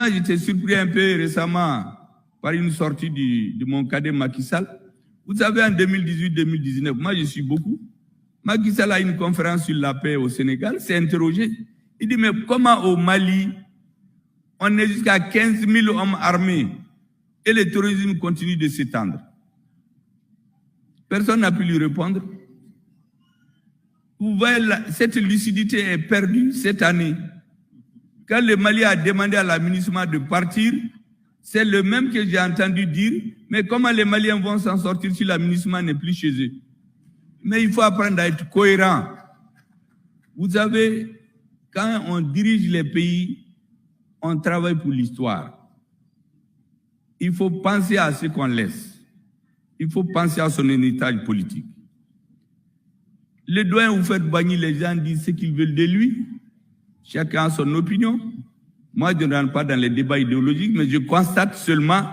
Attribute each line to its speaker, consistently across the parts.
Speaker 1: j'étais surpris un peu récemment par une sortie de mon cadet Macky Sall. Vous savez, en 2018-2019, moi je suis beaucoup. Macky Sall a une conférence sur la paix au Sénégal, s'est interrogé. Il dit, mais comment au Mali, on est jusqu'à 15 000 hommes armés et le terrorisme continue de s'étendre? Personne n'a pu lui répondre. Vous voyez, cette lucidité est perdue cette année. Quand le Mali a demandé à l'administration de partir, c'est le même que j'ai entendu dire, mais comment les Maliens vont s'en sortir si l'administration n'est plus chez eux? Mais il faut apprendre à être cohérent. Vous savez, quand on dirige les pays, on travaille pour l'histoire. Il faut penser à ce qu'on laisse. Il faut penser à son héritage politique. Le doyen Houphouët-Boigny, les gens disent ce qu'ils veulent de lui. Chacun a son opinion. Moi, je ne rentre pas dans les débats idéologiques, mais je constate seulement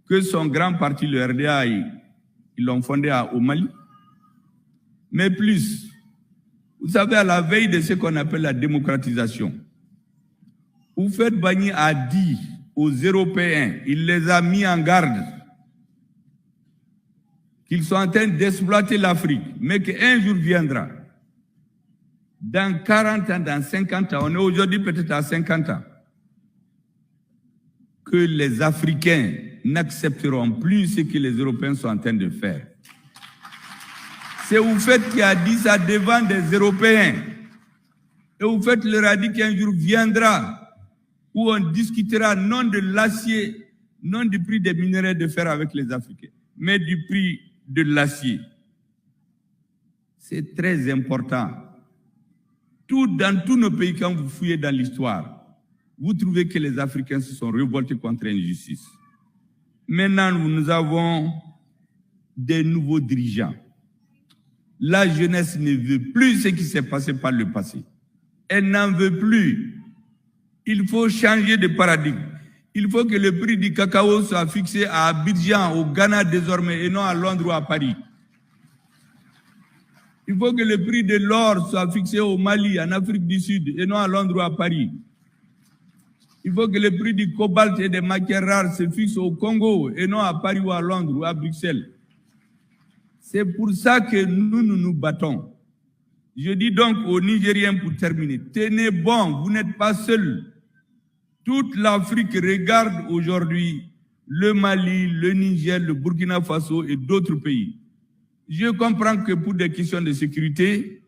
Speaker 1: que son grand parti, le RDA, ils l'ont fondé au Mali. Mais plus, vous savez, à la veille de ce qu'on appelle la démocratisation, Houphouët-Boigny a dit aux Européens, il les a mis en garde, qu'ils sont en train d'exploiter l'Afrique, mais qu'un jour viendra, dans 40 ans, dans 50 ans, on est aujourd'hui peut-être à 50 ans, que les Africains n'accepteront plus ce que les Européens sont en train de faire. C'est Houphouët qui a dit ça devant des Européens. Et Houphouët leur a dit qu'un jour viendra où on discutera non de l'acier, non du prix des minerais de fer avec les Africains, mais du prix de l'acier. C'est très important. Dans tous nos pays, quand vous fouillez dans l'histoire, vous trouvez que les Africains se sont révoltés contre l'injustice. Maintenant, nous avons des nouveaux dirigeants. La jeunesse ne veut plus ce qui s'est passé par le passé. Elle n'en veut plus. Il faut changer de paradigme. Il faut que le prix du cacao soit fixé à Abidjan, au Ghana désormais, et non à Londres ou à Paris. Il faut que le prix de l'or soit fixé au Mali, en Afrique du Sud, et non à Londres ou à Paris. Il faut que le prix du cobalt et des matières rares se fixe au Congo, et non à Paris ou à Londres ou à Bruxelles. C'est pour ça que nous battons. Je dis donc aux Nigériens pour terminer, tenez bon, vous n'êtes pas seuls. Toute l'Afrique regarde aujourd'hui le Mali, le Niger, le Burkina Faso et d'autres pays. Je comprends que pour des questions de sécurité,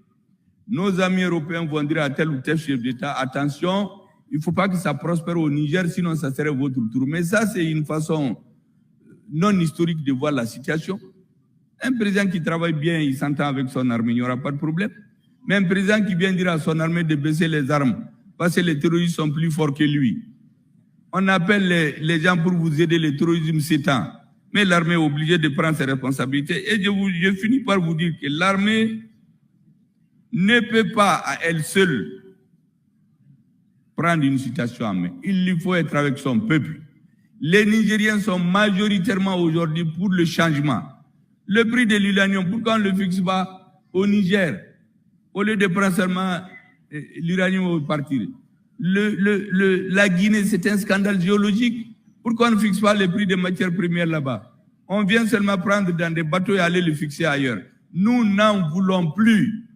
Speaker 1: nos amis européens vont dire à tel ou tel chef d'État, attention, il ne faut pas que ça prospère au Niger, sinon ça serait votre tour. Mais ça, c'est une façon non historique de voir la situation. Un président qui travaille bien, il s'entend avec son armée, il n'y aura pas de problème. Mais un président qui vient dire à son armée de baisser les armes, parce que les terroristes sont plus forts que lui. On appelle les gens pour vous aider, le terrorisme s'étend. Mais l'armée est obligée de prendre ses responsabilités. Et je finis par vous dire que l'armée ne peut pas à elle seule prendre une situation en main. Il lui faut être avec son peuple. Les Nigériens sont majoritairement aujourd'hui pour le changement. Le prix de l'uranium, pourquoi on ne le fixe pas au Niger? Au lieu de prendre seulement l'uranium au partir. La Guinée, c'est un scandale géologique. Pourquoi on ne fixe pas le prix des matières premières là-bas? On vient seulement prendre dans des bateaux et aller le fixer ailleurs. Nous n'en voulons plus.